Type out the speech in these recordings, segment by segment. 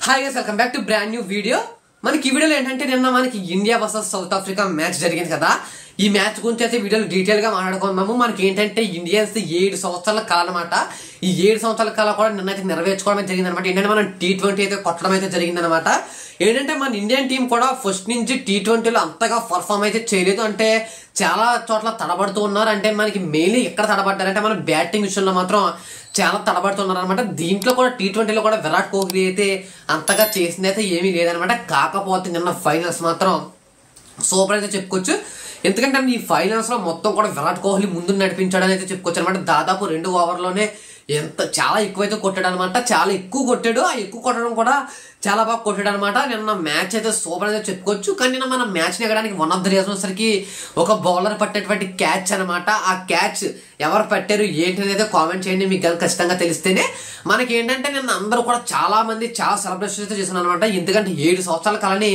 Hi guys, welcome back to brand new video. మనకి ఈ వీడియోలో ఏంటంటే నిన్న మనకి India versus south Africa match జరిగింది కదా. ఈ మ్యాచ్ గురించి అయితే వీడియోలో డీటెయిల్ గా మాట్లాడుకున్నాము. మనకి ఏంటంటే ఇండియన్స్ 7 సంవత్సరాల కాలం అన్నమాట. ఈ 7 సంవత్సరాల కాలం కూడా నిన్న అయితే నెరవేర్చుకోవడం జరిగింది అనమాట. ఏంటంటే మనం T20 అయితే కొట్టడం అయితే జరిగింది అనమాట. ఏంటంటే మన ఇండియన్ టీం కూడా ఫస్ట్ నుంచి T20లో అంతగా పర్ఫామ్ అయితే చేయలేదు. అంటే చాలా చోట్ల తడబడుతూ ఉన్నారు. అంటే మనకి మెయిన్లీ ఎక్కడ తడబడ్డారంటే మన బ్యాటింగ్ విషయంలో మాత్రం చాలా తడబడుతున్నారు అనమాట. దీంట్లో కూడా T20లో కూడా విరాట్ కోహ్లీ అయితే అంతగా చేసింది అయితే ఏమీ లేదనమాట. కాకపోతే నిన్న ఫైనల్స్ మాత్రం సూపర్ అయితే చెప్పుకోవచ్చు. ఎందుకంటే ఈ ఫైనల్స్ లో మొత్తం కూడా విరాట్ కోహ్లీ ముందు నడిపించాడని అయితే చెప్పుకోవచ్చు అనమాట. దాదాపు 2 ఓవర్లోనే చాలా ఎక్కువైతే కొట్టాడు అనమాట. చాలా ఎక్కువ కొట్టాడు. ఆ ఎక్కువ కొట్టడం కూడా చాలా బాగా కొట్టాడు అనమాట. నిన్న మ్యాచ్ అయితే సూపర్ అయితే చెప్పుకోవచ్చు. కానీ నిన్న మన మ్యాచ్ నెగ్గడానికి వన్ ఆఫ్ ద రీజన్ వచ్చేసరికి ఒక బౌలర్ పట్టేటువంటి క్యాచ్ అనమాట. ఆ క్యాచ్ ఎవరు పట్టారు ఏంటి అనేది కామెంట్ చేయండి, మీకు కనుక ఖచ్చితంగా తెలిస్తేనే. మనకి ఏంటంటే నిన్న అందరూ కూడా చాలా మంది చాలా సెలబ్రేషన్ అయితే చేస్తున్నారు అనమాట. ఎందుకంటే 7 సంవత్సరాల కాలని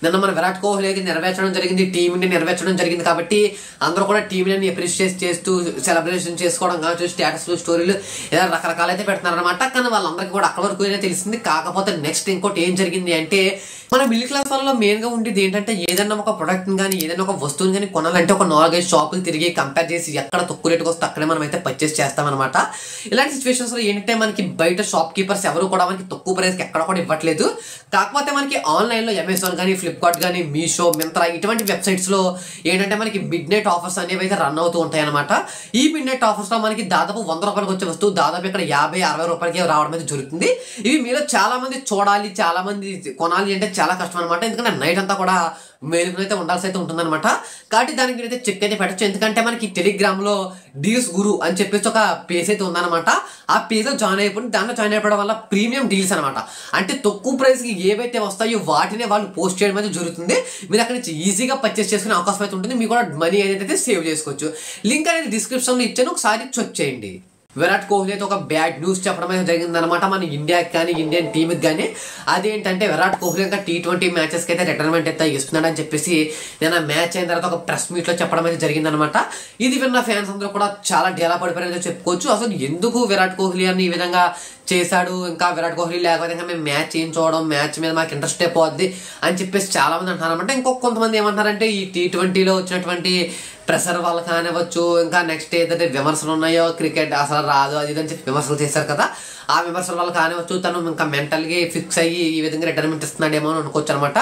నిన్న మన విరాట్ కోహ్లీ అయితే నెరవేర్చడం జరిగింది, టీమిండియా నెరవేర్చడం జరిగింది. కాబట్టి అందరూ కూడా టీమిండియాని అప్రిషియేట్ చేస్తూ సెలబ్రేషన్ చేసుకోవడం కావచ్చు, స్టేటస్లు, స్టోరీలు ఇలా రకరకాలు అయితే పెడుతున్నారు అనమాట. కానీ వాళ్ళందరికీ కూడా అక్కడ వరకు అయితే తెలిసింది. కాకపోతే నెక్స్ట్ ఇంకోటి ఏం జరిగింది అంటే, మన మిడిల్ క్లాస్ వాళ్ళలో మెయిన్ గా ఉండేది ఏంటంటే ఏదైనా ఒక ప్రొడక్ట్ కానీ ఏదైనా ఒక వస్తువుని కానీ కొనాలంటే ఒక 4-5 షాపులు తిరిగి కంపేర్ చేసి ఎక్కడ తక్కువ రేటుకి వస్తే అక్కడే మనం అయితే పర్చేస్ చేస్తామన్నమాట. ఇలాంటి సిచ్యువేషన్స్ లో ఏంటంటే మనకి బయట షాప్ కీపర్స్ ఎవరు కూడా మనకి తక్కువ ప్రైస్కి ఎక్కడ కూడా ఇవ్వట్లేదు. కాకపోతే మనకి ఆన్లైన్ లో అమెజాన్ కానీ, ఫ్లిప్కార్ట్ కానీ, మీషో, మింత్రా ఇటువంటి వెబ్సైట్స్ లో ఏంటంటే మనకి మిడ్ నైట్ ఆఫర్స్ అనేవి అయితే రన్ అవుతూ ఉంటాయి అనమాట. ఈ మిడ్ నైట్ ఆఫర్స్ లో మనకి దాదాపు 100 రూపాయలకి వచ్చే వస్తువు దాదాపు ఇక్కడ 50-60 రూపాయలకి రావడం అయితే జరుగుతుంది. ఇవి మీలో చాలా మంది చూడాలి, చాలా మంది కొనాలి అంటే చాలా కష్టం అనమాట. ఎందుకంటే నైట్ అంతా కూడా మేలుకుని అయితే ఉండాల్సి అయితే ఉంటుందన్నమాట. కాబట్టి దానికి మీరైతే చెక్ అయితే పెట్టచ్చు. ఎందుకంటే మనకి టెలిగ్రామ్ లో డీల్స్ గురు అని చెప్పేసి ఒక పేజ్ అయితే ఉందన్నమాట. ఆ పేజ్ లో జాయిన్ అయిపోయి దాంట్లో జాయిన్ అయిపోవడం వల్ల ప్రీమియం డీల్స్ అనమాట. అంటే తక్కువ ప్రైస్ కి ఏవైతే వస్తాయో వాటినే వాళ్ళు పోస్ట్ చేయడం అయితే జరుగుతుంది. మీరు అక్కడి నుంచి ఈజీగా పర్చేస్ చేసుకునే అవకాశం అయితే ఉంటుంది. మీకు కూడా మనీ అయితే సేవ్ చేసుకోవచ్చు. లింక్ అనేది డిస్క్రిప్షన్ లో ఇచ్చాను, ఒకసారి చెక్ చేయండి. విరాట్ కోహ్లీ అయితే ఒక బ్యాడ్ న్యూస్ చెప్పడం అయితే జరిగిందనమాట మన ఇండియాకి కానీ, ఇండియన్ టీంకి కానీ. అదేంటంటే విరాట్ కోహ్లీ ఇంకా T20 మ్యాచెస్ కి అయితే రిటైర్మెంట్ అయితే ఇస్తున్నాడు అని చెప్పేసి నేను మ్యాచ్ అయిన తర్వాత ఒక ప్రెస్ మీట్ లో చెప్పడం అయితే జరిగిందనమాట. ఇది విన్న ఫ్యాన్స్ అందరూ కూడా చాలా డేలా పడిపోయారని చెప్పుకోవచ్చు. అసలు ఎందుకు విరాట్ కోహ్లీ అని ఈ విధంగా చేశాడు, ఇంకా విరాట్ కోహ్లీ లేకపోతే ఇంకా మేము మ్యాచ్ ఏం చూడడం, మ్యాచ్ మీద మాకు ఇంట్రెస్ట్ అయిపోద్ది అని చెప్పేసి చాలా మంది అంటున్నారు అనమాట. ఇంకొక కొంతమంది ఏమంటారంటే ఈ T20లో వచ్చినటువంటి ప్రెషర్ వాళ్ళు కానివ్వచ్చు, ఇంకా నెక్స్ట్ ఏదైతే విమర్శలు ఉన్నాయో క్రికెట్ అసలు రాదు అది ఇది అని చెప్పి విమర్శలు చేశారు కదా, ఆ విమర్శల వాళ్ళు కానివచ్చు తను ఇంకా మెంటల్గా ఫిక్స్ అయ్యి ఈ విధంగా రిటైర్మెంట్ ఇస్తున్నాడేమో అని అనుకోవచ్చు అనమాట.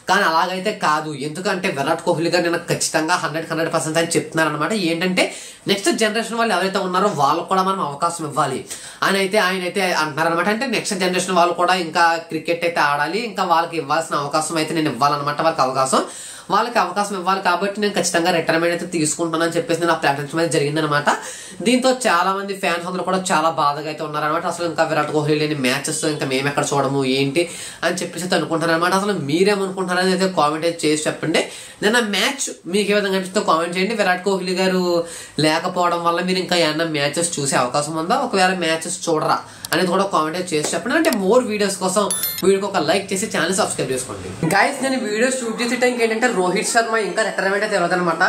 కానీ అలాగైతే కాదు. ఎందుకంటే విరాట్ కోహ్లీ గారు నేను ఖచ్చితంగా 100% అని చెప్తున్నారు అనమాట. ఏంటంటే నెక్స్ట్ జనరేషన్ వాళ్ళు ఎవరైతే ఉన్నారో వాళ్ళకు కూడా మనం అవకాశం ఇవ్వాలి అని అయితే ఆయన అయితే అంటున్నారు అనమాట. అంటే నెక్స్ట్ జనరేషన్ వాళ్ళు కూడా ఇంకా క్రికెట్ అయితే ఆడాలి, ఇంకా వాళ్ళకి ఇవ్వాల్సిన అవకాశం అయితే నేను ఇవ్వాలన్నమాట. వాళ్ళకి అవకాశం ఇవ్వాలి కాబట్టి నేను ఖచ్చితంగా రిటైర్మెంట్ అయితే తీసుకుంటానని చెప్పేసి నేను ఆ ప్లాట్ఫామ్ మీద జరిగిందనమాట. దీంతో చాలా మంది ఫ్యాన్స్ అందరూ కూడా చాలా బాధగా అయితే ఉన్నారనమాట. అసలు ఇంకా విరాట్ కోహ్లీ లేని మ్యాచెస్ ఇంకా మేము ఎక్కడ చూడము ఏంటి అని చెప్పేసి అనుకుంటారు అనమాట. అసలు మీరేమనుకుంటారని అయితే కామెంట్ అయితే చేసి చెప్పండి. నిన్న మ్యాచ్ మీకు ఏ విధంగా అనిపిస్తుందో కామెంట్ చేయండి. విరాట్ కోహ్లీ గారు లేకపోవడం వల్ల మీరు ఇంకా ఏమన్నా మ్యాచెస్ చూసే అవకాశం ఉందా, ఒకవేళ మ్యాచెస్ చూడరా అనేది కూడా కామెంట్ చేసి చెప్పండి. అంటే మోర్ వీడియోస్ కోసం వీడియోకి ఒక లైక్ చేసి ఛానల్ సబ్స్క్రైబ్ చేసుకోండి. గైస్, నేను వీడియో షూట్ చేసే టైంకి ఏంటంటే రోహిత్ శర్మ ఇంకా రిటైర్మెంట్ అయితే ఇవ్వదనమాట.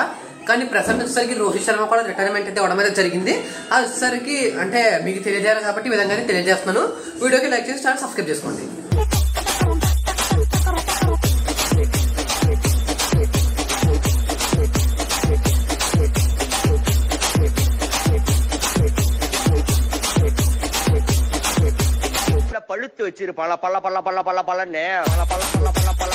కానీ ప్రెసెంట్ వచ్చేసరికి రోహిత్ శర్మ కూడా రిటైర్మెంట్ అయితే ఇవ్వడం అయితే జరిగింది. అది వచ్చేసరికి అంటే మీకు తెలియజేయాలి కాబట్టి ఈ విధంగానే తెలియజేస్తున్నాను. వీడియోకి లైక్ చేసి ఛానల్ సబ్స్క్రైబ్ చేసుకోండి. பழுத்து வச்சிரு பல பல பல பல பல பலன்னு பல பல பல பல பல